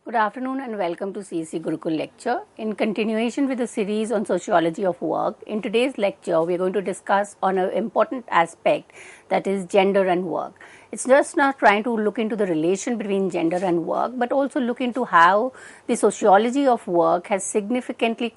Good afternoon and welcome to CEC Gurukul lecture. In continuation with the series on sociology of work, in today's lecture we are going to discuss on an important aspect, that is gender and work. It's just not trying to look into the relation between gender and work, but also look into how the sociology of work has significantly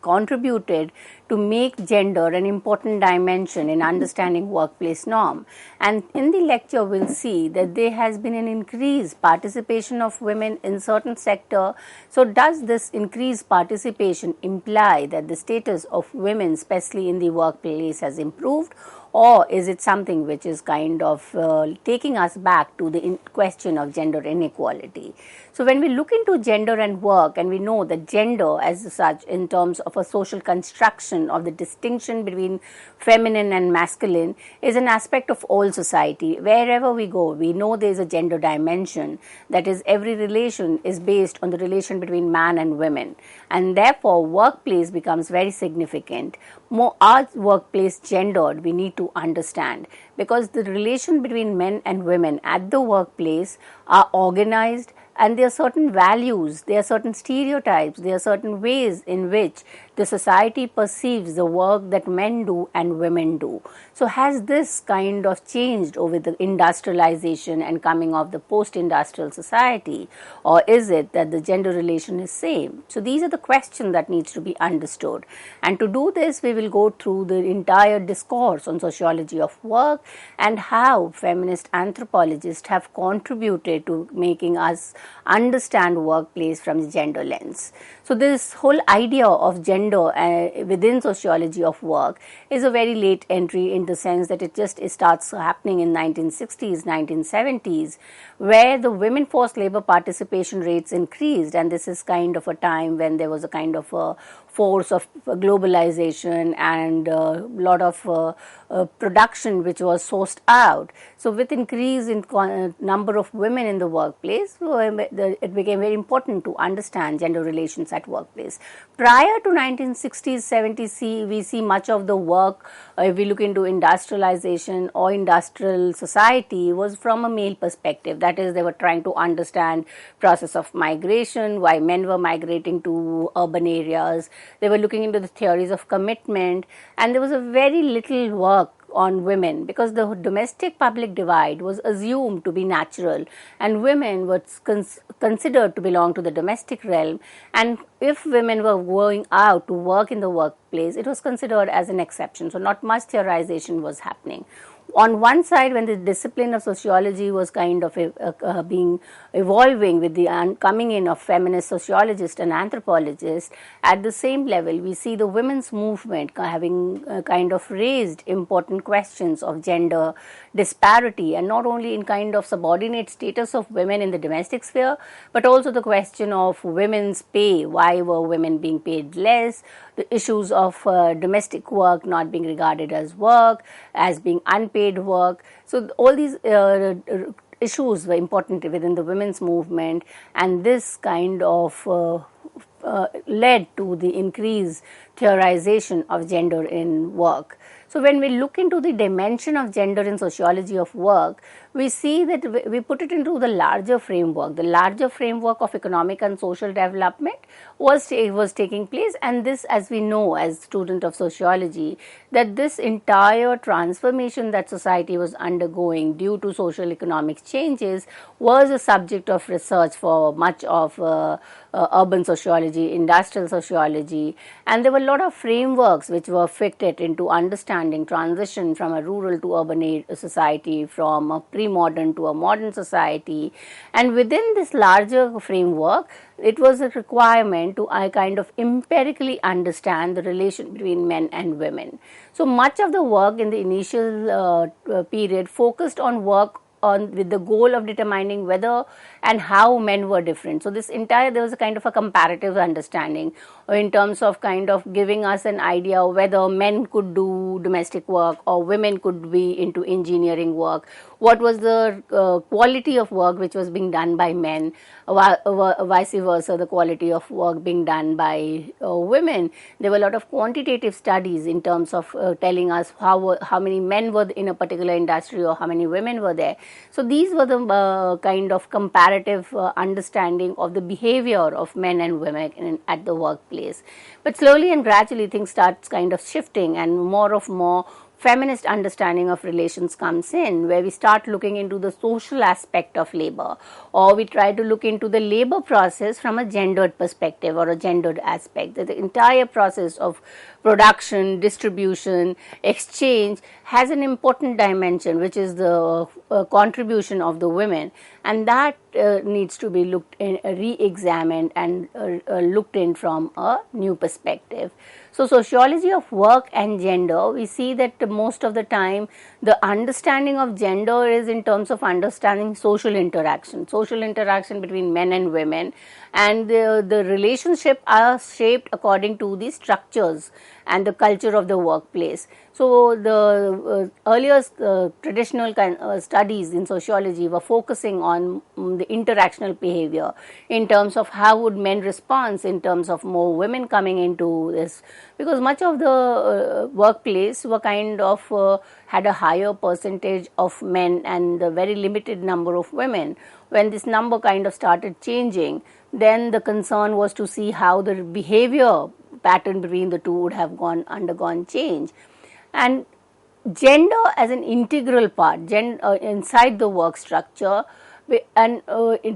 contributed to make gender an important dimension in understanding workplace norm. And in the lecture we'll see that there has been an increased participation of women in certain sector. So does this increased participation imply that the status of women, especially in the workplace, has improved, or is it something which is kind of taking us back to the question of gender inequality? So when we look into gender and work, and we know that gender as such in terms of a social construction of the distinction between feminine and masculine is an aspect of all society. Wherever we go, we know there is a gender dimension, that is every relation is based on the relation between man and women, and therefore workplace becomes very significant. More our workplace gendered, we need to understand, because the relation between men and women at the workplace are organized, and there are certain values, there are certain stereotypes, there are certain ways in which the society perceives the work that men do and women do. So has this kind of changed over the industrialization and coming of the post-industrial society, or is it that the gender relation is same? So these are the questions that needs to be understood, and to do this we will go through the entire discourse on sociology of work and how feminist anthropologists have contributed to making us understand workplace from the gender lens. So this whole idea of gender within sociology of work is a very late entry, in the sense that it starts happening in 1960s, 1970s, where the women forced labor participation rates increased, and this is kind of a time when there was a kind of a force of globalization and a lot of production which was sourced out. So with increase in number of women in the workplace, it became very important to understand gender relations at workplace. Prior to 1960s, 70s, we see much of the work, if we look into industrialization or industrial society, was from a male perspective. That is, they were trying to understand process of migration, why men were migrating to urban areas. They were looking into the theories of commitment, and there was a very little work on women, because the domestic public divide was assumed to be natural, and women were considered to belong to the domestic realm, and if women were going out to work in the workplace, it was considered as an exception. So not much theorization was happening. On one side, when the discipline of sociology was kind of evolving with the coming in of feminist sociologists and anthropologists, at the same level, we see the women's movement having kind of raised important questions of gender disparity, and not only in kind of subordinate status of women in the domestic sphere, but also the question of women's pay. Why were women being paid less? The issues of domestic work not being regarded as work, as being unpaid work. So all these issues were important within the women's movement, and this kind of led to the increased theorization of gender in work. So when we look into the dimension of gender in sociology of work, we see that we put it into the larger framework. The larger framework of economic and social development was taking place, and this, as we know as student of sociology, that this entire transformation that society was undergoing due to social economic changes was a subject of research for much of urban sociology, industrial sociology, and there were a lot of frameworks which were fitted into understanding transition from a rural to urban society, from a pre-modern to a modern society. And within this larger framework, it was a requirement to kind of empirically understand the relation between men and women. So much of the work in the initial period focused on work with the goal of determining whether and how men were different. So there was a kind of a comparative understanding in terms of kind of giving us an idea whether men could do domestic work or women could be into engineering work, what was the quality of work which was being done by men, vice versa, the quality of work being done by women. There were a lot of quantitative studies in terms of telling us how many men were in a particular industry or how many women were there. So these were the kind of comparative understanding of the behavior of men and women at the workplace. But slowly and gradually things starts kind of shifting, and more feminist understanding of relations comes in, where we start looking into the social aspect of labor, or we try to look into the labor process from a gendered perspective or a gendered aspect. That the entire process of production, distribution, exchange has an important dimension, which is the contribution of the women, and that needs to be re-examined and looked in from a new perspective. So sociology of work and gender, we see that most of the time the understanding of gender is in terms of understanding social interaction between men and women, and the relationship are shaped according to the structures and the culture of the workplace. So the earlier traditional studies in sociology were focusing on the interactional behavior in terms of how would men respond in terms of more women coming into this, because much of the workplace were kind of had a higher percentage of men and a very limited number of women. When this number kind of started changing, then the concern was to see how the behavior pattern between the two would have undergone change. And gender as an integral part inside the work structure, and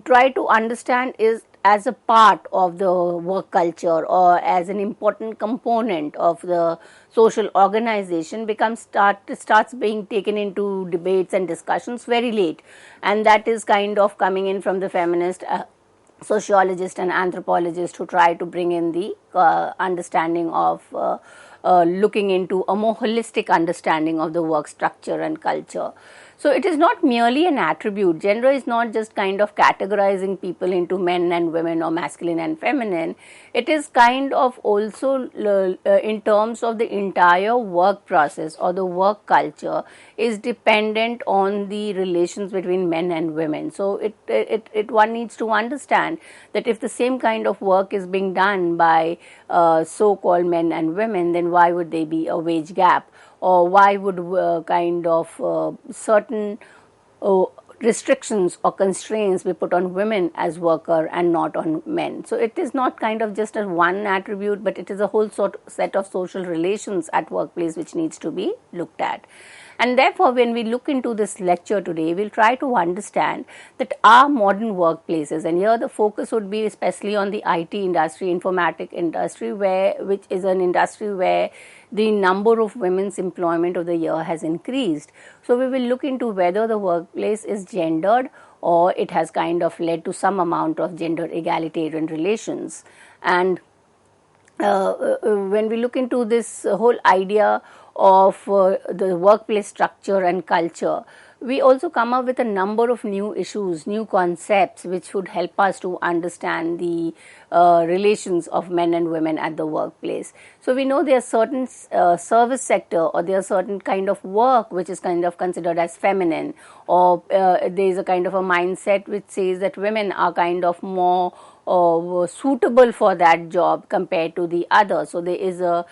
try to understand is as a part of the work culture or as an important component of the social organization starts being taken into debates and discussions very late, and that is kind of coming in from the feminist sociologist and anthropologist who try to bring in the understanding of looking into a more holistic understanding of the work structure and culture. So it is not merely an attribute. Gender is not just kind of categorizing people into men and women or masculine and feminine. It is kind of also in terms of the entire work process or the work culture is dependent on the relations between men and women. So one needs to understand that if the same kind of work is being done by so-called men and women, then why would there be a wage gap? Or why would kind of certain restrictions or constraints be put on women as worker and not on men? So it is not kind of just a one attribute, but it is a whole set of social relations at workplace which needs to be looked at. And therefore, when we look into this lecture today, we'll try to understand that our modern workplaces, and here the focus would be especially on the IT industry, informatic industry, which is an industry where the number of women's employment of the year has increased. So we will look into whether the workplace is gendered or it has kind of led to some amount of gender egalitarian relations. And when we look into this whole idea of the workplace structure and culture, we also come up with a number of new issues, new concepts, which would help us to understand the relations of men and women at the workplace. So we know there are certain service sector, or there are certain kind of work which is kind of considered as feminine, or there is a kind of a mindset which says that women are kind of more suitable for that job compared to the other. So there is a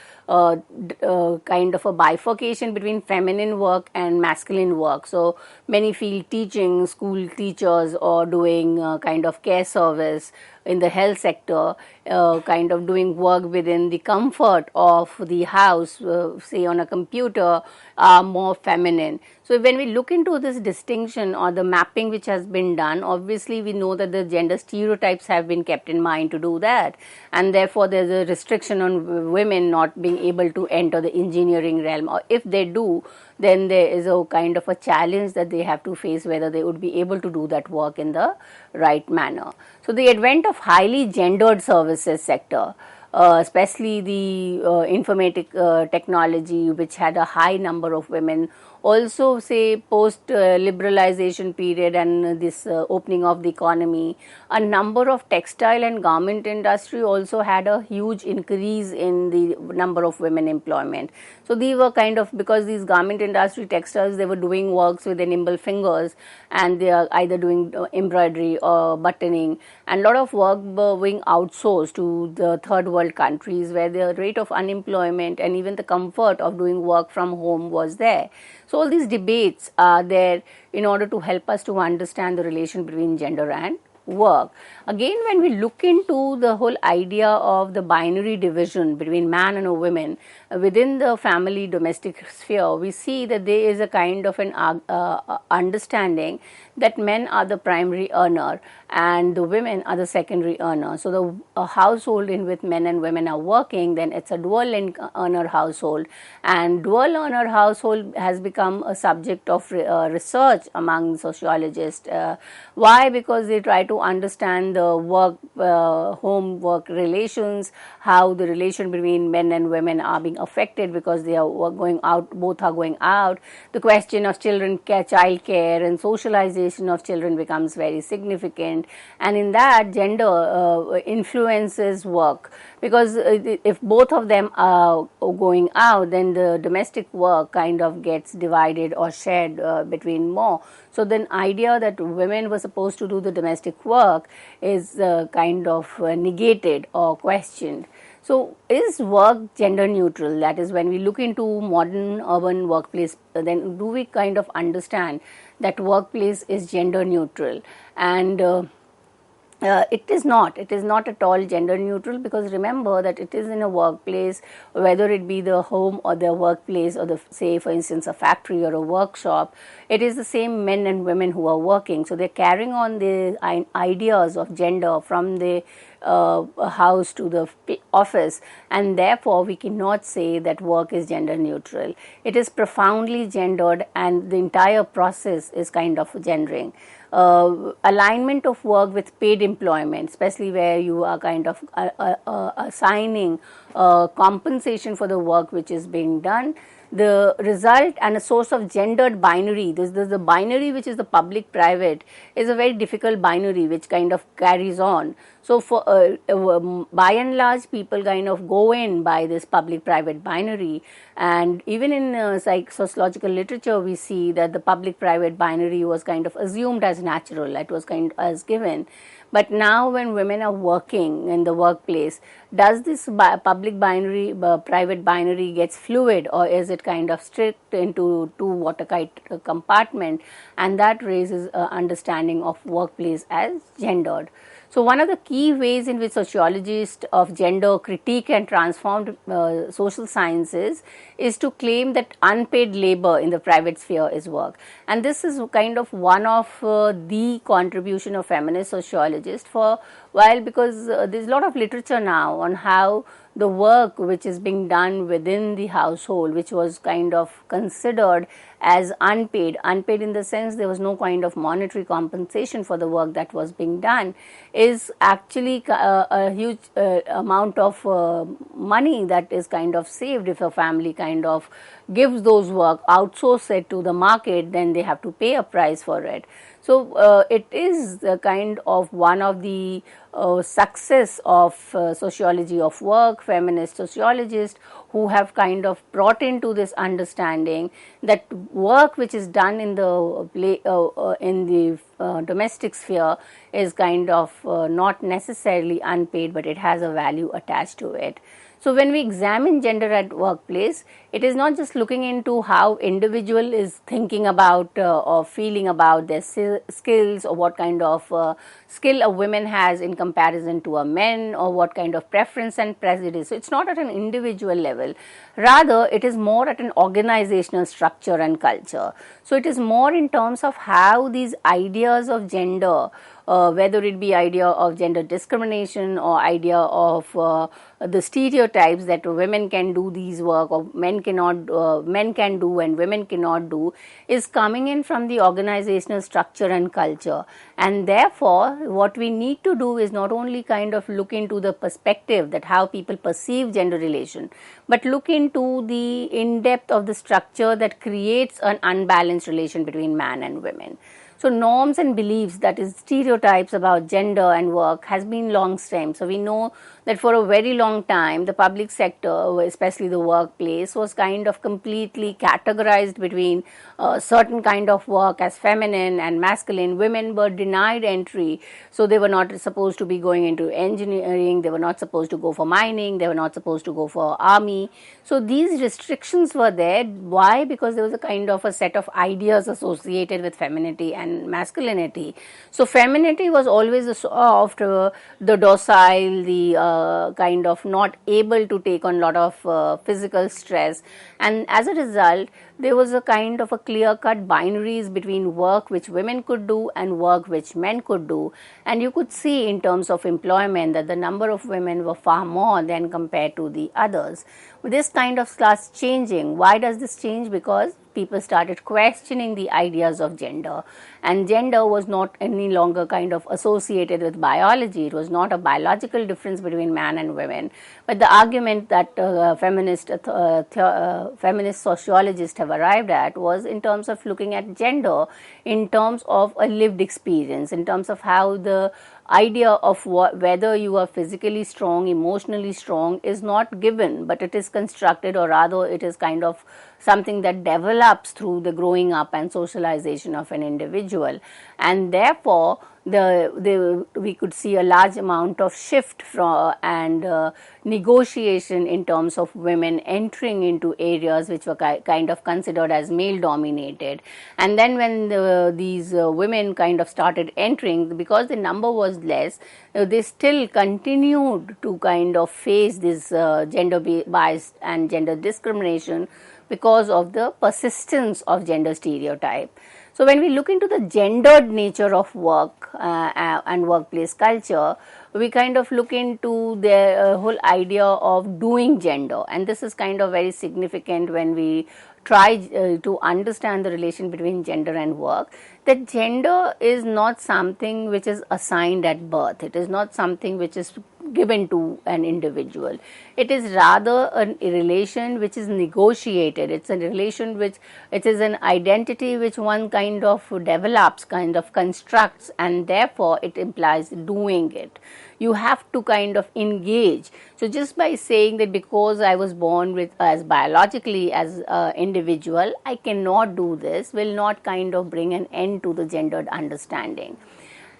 kind of a bifurcation between feminine work and masculine work. So many feel teaching, school teachers, or doing kind of care service in the health sector, kind of doing work within the comfort of the house, say on a computer, are more feminine. So when we look into this distinction or the mapping which has been done, obviously we know that the gender stereotypes have been kept in mind to do that, and therefore there's a restriction on women not being able to enter the engineering realm, or if they do, then there is a kind of a challenge that they have to face whether they would be able to do that work in the right manner. So the advent of highly gendered services sector, especially the informatic technology, which had a high number of women Also, say post liberalization period and this opening of the economy, a number of textile and garment industry also had a huge increase in the number of women employment. So these were kind of, because these garment industry textiles, they were doing works with their nimble fingers, and they are either doing embroidery or buttoning, and a lot of work being outsourced to the third world countries where the rate of unemployment and even the comfort of doing work from home was there. So all these debates are there in order to help us to understand the relation between gender and work. Again, when we look into the whole idea of the binary division between man and a woman within the family domestic sphere, we see that there is a kind of an understanding that men are the primary earner and the women are the secondary earner. So the household in which men and women are working, then it's a dual earner household, and dual earner household has become a subject of research among sociologists. Why? Because they try to understand the work home work relations, how the relation between men and women are being affected because they are going out, both are going out. The question of child care and socialization of children becomes very significant, and in that gender influences work, because if both of them are going out, then the domestic work kind of gets divided or shared between more. So the idea that women were supposed to do the domestic work is kind of negated or questioned. So is work gender neutral? That is, when we look into modern urban workplace, then do we kind of understand that workplace is gender neutral? And it is not. It is not at all gender neutral, because remember that it is in a workplace, whether it be the home or the workplace or the, say for instance, a factory or a workshop, it is the same men and women who are working. So they're carrying on the ideas of gender from the house to the office, and therefore we cannot say that work is gender neutral. It is profoundly gendered, and the entire process is kind of gendering. Alignment of work with paid employment, especially where you are kind of assigning compensation for the work which is being done. The result and a source of gendered binary, this the binary which is the public private, is a very difficult binary which kind of carries on. So for by and large, people kind of go in by this public private binary, and even in sociological literature we see that the public private binary was kind of assumed as natural, it was kind of as given. But now when women are working in the workplace, does this public binary, private binary gets fluid, or is it kind of strict into two watertight compartment, and that raises understanding of workplace as gendered. So one of the key ways in which sociologists of gender critique and transformed social sciences is to claim that unpaid labor in the private sphere is work. And this is kind of one of the contribution of feminist sociologists for while, because there's a lot of literature now on how the work which is being done within the household, which was kind of considered as unpaid in the sense there was no kind of monetary compensation for the work that was being done, is actually a huge amount of money that is kind of saved if a family kind of gives those work, outsource it to the market, then they have to pay a price for it. So it is kind of one of the success of sociology of work, feminist sociologists who have kind of brought into this understanding that work which is done in the domestic sphere is kind of not necessarily unpaid, but it has a value attached to it. So when we examine gender at workplace, it is not just looking into how individual is thinking about or feeling about their skills, or what kind of skill a woman has in comparison to a man, or what kind of preference and prejudice. So it's not at an individual level. Rather, it is more at an organizational structure and culture. So it is more in terms of how these ideas of gender whether it be idea of gender discrimination or idea of the stereotypes that women can do these work or men can do and women cannot do, is coming in from the organizational structure and culture. And therefore what we need to do is not only kind of look into the perspective that how people perceive gender relation, but look into the in depth of the structure that creates an unbalanced relation between man and women. So norms and beliefs, that is stereotypes about gender and work, has been long stem. So we know that for a very long time the public sector, especially the workplace, was kind of completely categorized between certain kind of work as feminine and masculine. Women were denied entry, so they were not supposed to be going into engineering, they were not supposed to go for mining, they were not supposed to go for army. So these restrictions were there. Why? Because there was a kind of a set of ideas associated with femininity and masculinity. So femininity was always the soft, the docile, the kind of not able to take on a lot of physical stress, and as a result there was a kind of a clear-cut binaries between work which women could do and work which men could do. And you could see in terms of employment that the number of women were far more than compared to the others. This kind of starts changing. Why does this change? Because people started questioning the ideas of gender, and gender was not any longer kind of associated with biology. It was not a biological difference between man and women, but the argument that feminist sociologists have arrived at was in terms of looking at gender in terms of a lived experience, in terms of how the idea of whether you are physically strong, emotionally strong is not given, but it is constructed, or rather it is kind of something that develops through the growing up and socialization of an individual. And therefore we could see a large amount of shift from and negotiation in terms of women entering into areas which were kind of considered as male dominated. And then when these women kind of started entering, because the number was less, they still continued to kind of face this gender bias and gender discrimination because of the persistence of gender stereotype. So when we look into the gendered nature of work and workplace culture, we kind of look into the whole idea of doing gender, and this is kind of very significant when we try to understand the relation between gender and work. That gender is not something which is assigned at birth. It is not something which is given to an individual. It is rather a relation which is negotiated. It's a relation which, it is an identity which one kind of develops, kind of constructs, and therefore it implies doing it. You have to kind of engage. So just by saying that because I was born with as biologically as an individual, I cannot do this, will not kind of bring an end to the gendered understanding.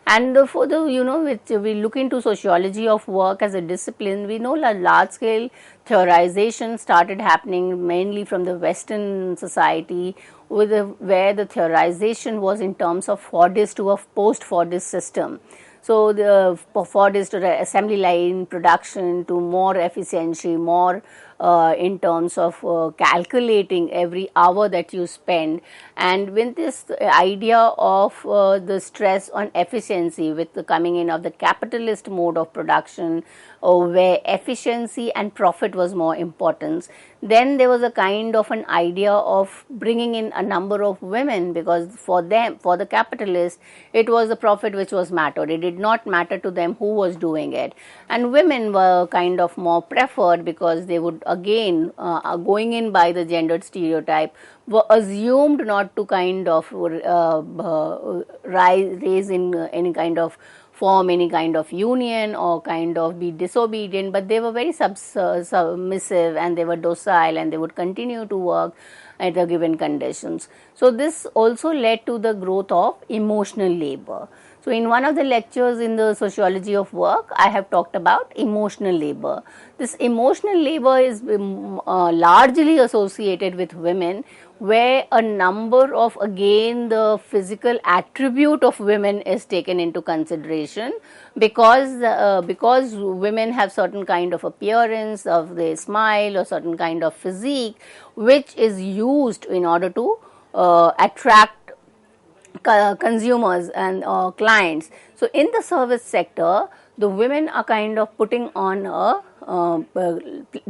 And for the, which we look into sociology of work as a discipline, we know that large scale theorization started happening mainly from the Western society, where the theorization was in terms of Fordist to a post-Fordist system. So the Fordist to assembly line production to more efficiency, more in terms of calculating every hour that you spend. And with this idea of the stress on efficiency, with the coming in of the capitalist mode of production, where efficiency and profit was more important, then there was a kind of an idea of bringing in a number of women, because for them, for the capitalists, it was the profit which was mattered. It did not matter to them who was doing it. And women were kind of more preferred because they would again, going in by the gendered stereotype, were assumed not to kind of raise in any kind of form any kind of union or kind of be disobedient, but they were very submissive and they were docile and they would continue to work at the given conditions. So this also led to the growth of emotional labor. So in one of the lectures in the sociology of work, I have talked about emotional labor. This emotional labor is largely associated with women, where a number of, again, the physical attribute of women is taken into consideration, because women have certain kind of appearance of their smile or certain kind of physique, which is used in order to attract consumers and clients. So in the service sector, the women are kind of putting on a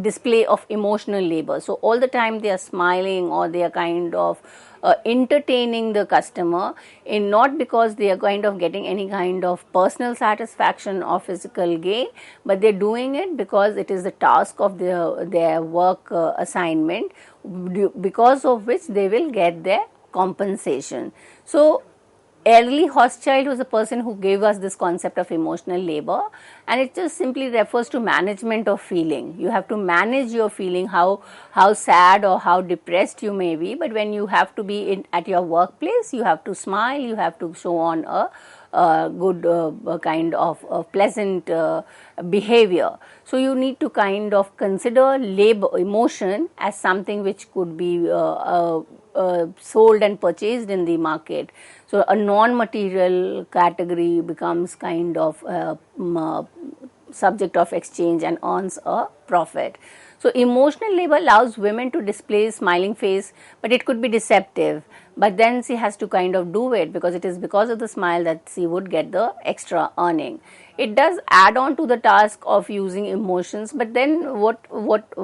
display of emotional labor. So all the time they are smiling, or they are kind of entertaining the customer, in not because they are kind of getting any kind of personal satisfaction or physical gain, but they're doing it because it is the task of their work assignment, because of which they will get their compensation. So Early Hochschild was the person who gave us this concept of emotional labor, and it just simply refers to management of feeling. You have to manage your feeling, how sad or how depressed you may be, but when you have to be at your workplace, you have to smile, you have to show on a good kind of pleasant behavior. So you need to kind of consider labor, emotion, as something which could be sold and purchased in the market. So a non-material category becomes kind of subject of exchange and earns a profit. So emotional labor allows women to display smiling face, but it could be deceptive. But then she has to kind of do it, because it is because of the smile that she would get the extra earning. It does add on to the task of using emotions, but then what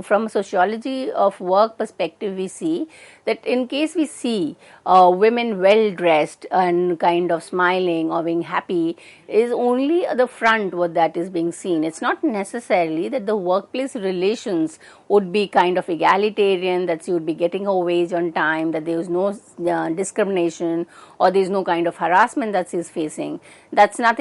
from a sociology of work perspective, we see that in case we see women well dressed and kind of smiling or being happy, is only the front what that is being seen. It's not necessarily that the workplace relations would be kind of egalitarian, that she would be getting her wage on time, that there is no discrimination, or there is no kind of harassment that she is facing. That's not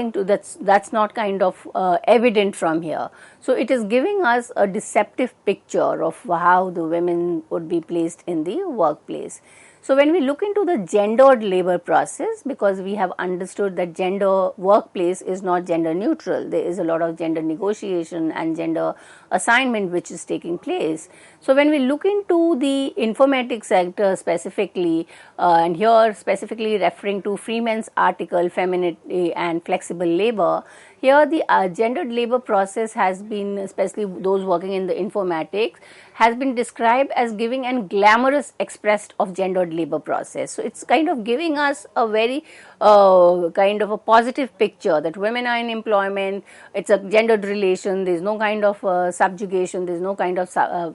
kind of evident from here. So it is giving us a deceptive picture of how the women would be placed in the workplace. So when we look into the gendered labor process, because we have understood that gender workplace is not gender neutral, there is a lot of gender negotiation and gender assignment which is taking place. So when we look into the informatics sector specifically, and here specifically referring to Freeman's article, Femininity and Flexible Labor, here the gendered labor process has been, especially those working in the informatics, has been described as giving a glamorous expressed of gendered labor process. So it's kind of giving us a very kind of a positive picture that women are in employment, it's a gendered relation, there's no kind of subjugation, there's no kind of,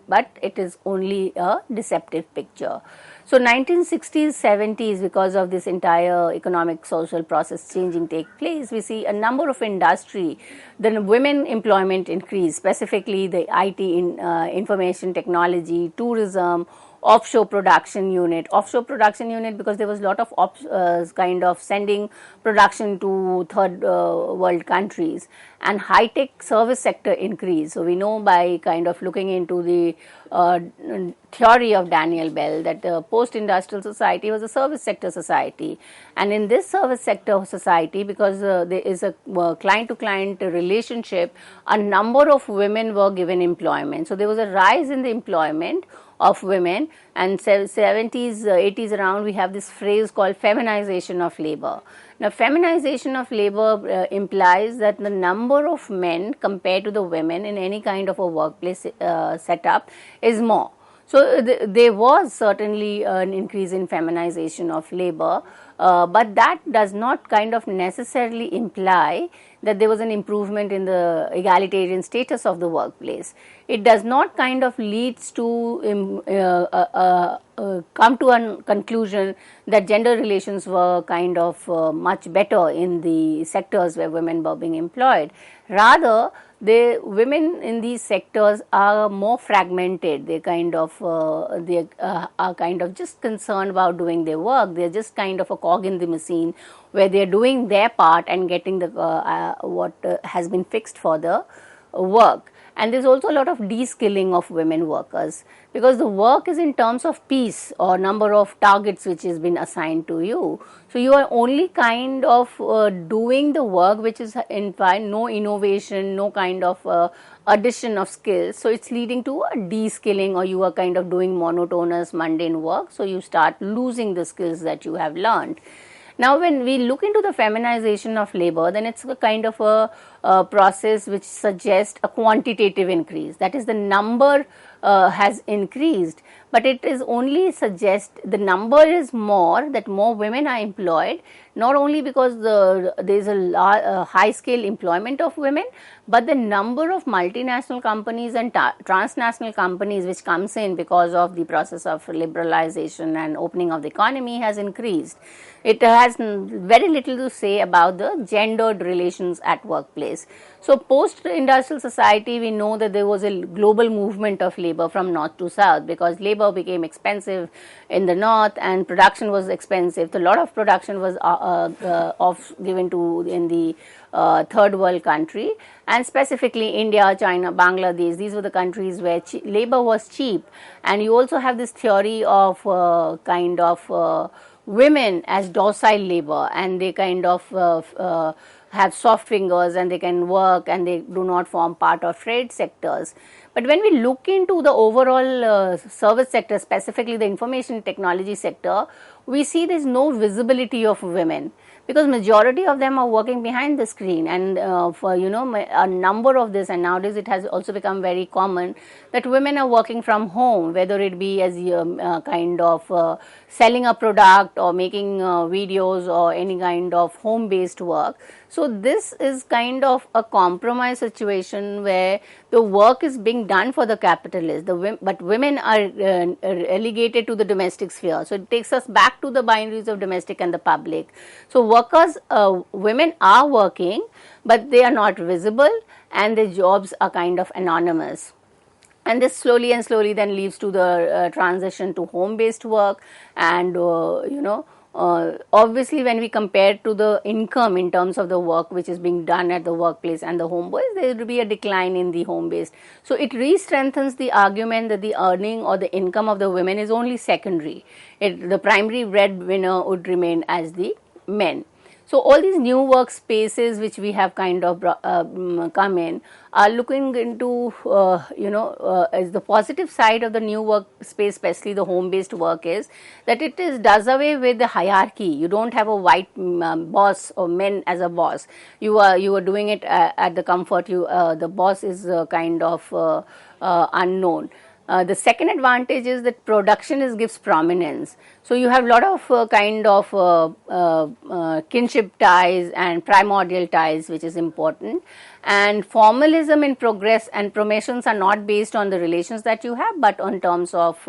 but it is only a deceptive picture. So 1960s, 70s, because of this entire economic social process changing take place, we see a number of industry, the women employment increase, specifically the IT, information technology, tourism, offshore production unit because there was a lot of kind of sending production to third world countries, and high tech service sector increase. So we know by kind of looking into the theory of Daniel Bell that the post industrial society was a service sector society, and in this service sector society, because there is a client to client relationship, a number of women were given employment. So there was a rise in the employment of women, and 70s, 80s around, we have this phrase called feminization of labor. Now, feminization of labor implies that the number of men compared to the women in any kind of a workplace setup is more. So there was certainly an increase in feminization of labor, but that does not kind of necessarily imply that there was an improvement in the egalitarian status of the workplace. It does not kind of leads to come to a conclusion that gender relations were kind of much better in the sectors where women were being employed. Rather, the women in these sectors are more fragmented. They kind of are kind of just concerned about doing their work. They're just kind of a cog in the machine where they're doing their part and getting the what has been fixed for the work. And there's also a lot of de-skilling of women workers, because the work is in terms of piece or number of targets which has been assigned to you. So you are only kind of doing the work which is in fact no innovation, no kind of addition of skills. So it's leading to a de-skilling, or you are kind of doing monotonous, mundane work. So you start losing the skills that you have learned. Now, when we look into the feminization of labor, then it's a kind of process which suggests a quantitative increase. That is, the number has increased, but it is only suggest the number is more, that more women are employed, not only because there is a high scale employment of women, but the number of multinational companies and transnational companies which comes in because of the process of liberalization and opening of the economy has increased. It has very little to say about the gendered relations at workplace. So post-industrial society, we know that there was a global movement of labor from north to south, because labor became expensive in the north and production was expensive. So a lot of production was given to in the third world country, and specifically India, China, Bangladesh. These were the countries where labor was cheap. And you also have this theory of women as docile labor, and they kind of have soft fingers and they can work and they do not form part of trade sectors. But when we look into the overall service sector, specifically the information technology sector, we see there is no visibility of women, because majority of them are working behind the screen, and for a number of this, and nowadays it has also become very common that women are working from home, whether it be as selling a product or making videos or any kind of home based work. So this is kind of a compromise situation where the work is being done for the capitalists, but women are relegated to the domestic sphere. So it takes us back to the binaries of domestic and the public. So workers, women are working, but they are not visible, and their jobs are kind of anonymous. And this slowly then leads to the transition to home based work, and obviously when we compare to the income in terms of the work which is being done at the workplace and the home based, there will be a decline in the home based. So it re-strengthens the argument that the earning or the income of the women is only secondary. The primary breadwinner would remain as the men. So all these new workspaces which we have kind of come in are looking into, as the positive side of the new workspace, especially the home-based work, is that it does away with the hierarchy. You don't have a white boss or men as a boss. You are doing it at the comfort. The boss is kind of unknown. The second advantage is that production gives prominence. So you have a lot of kinship ties and primordial ties, which is important. And formalism in progress and promotions are not based on the relations that you have, but on terms of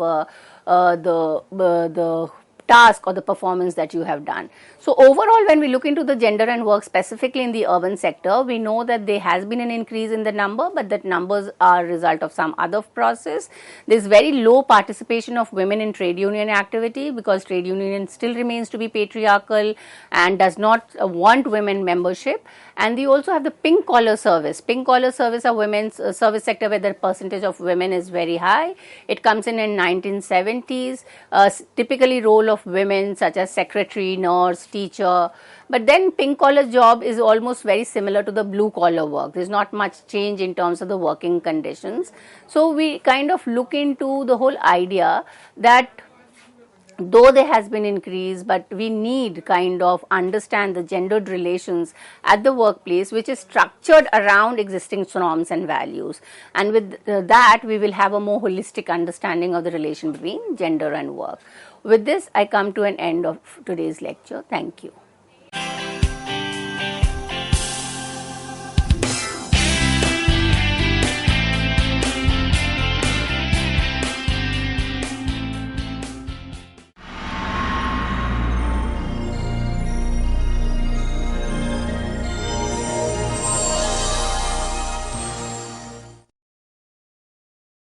the task or the performance that you have done. So overall, when we look into the gender and work specifically in the urban sector, we know that there has been an increase in the number, but that numbers are a result of some other process. There is very low participation of women in trade union activity, because trade union still remains to be patriarchal and does not want women membership. And we also have the pink collar service. Pink collar service are women's service sector where the percentage of women is very high. It comes in 1970s, typically role of women such as secretary, nurse, teacher. But then pink collar job is almost very similar to the blue collar work. There is not much change in terms of the working conditions. So we kind of look into the whole idea that though there has been increase, but we need kind of understand the gendered relations at the workplace, which is structured around existing norms and values. And with that, we will have a more holistic understanding of the relation between gender and work. With this, I come to an end of today's lecture. Thank you.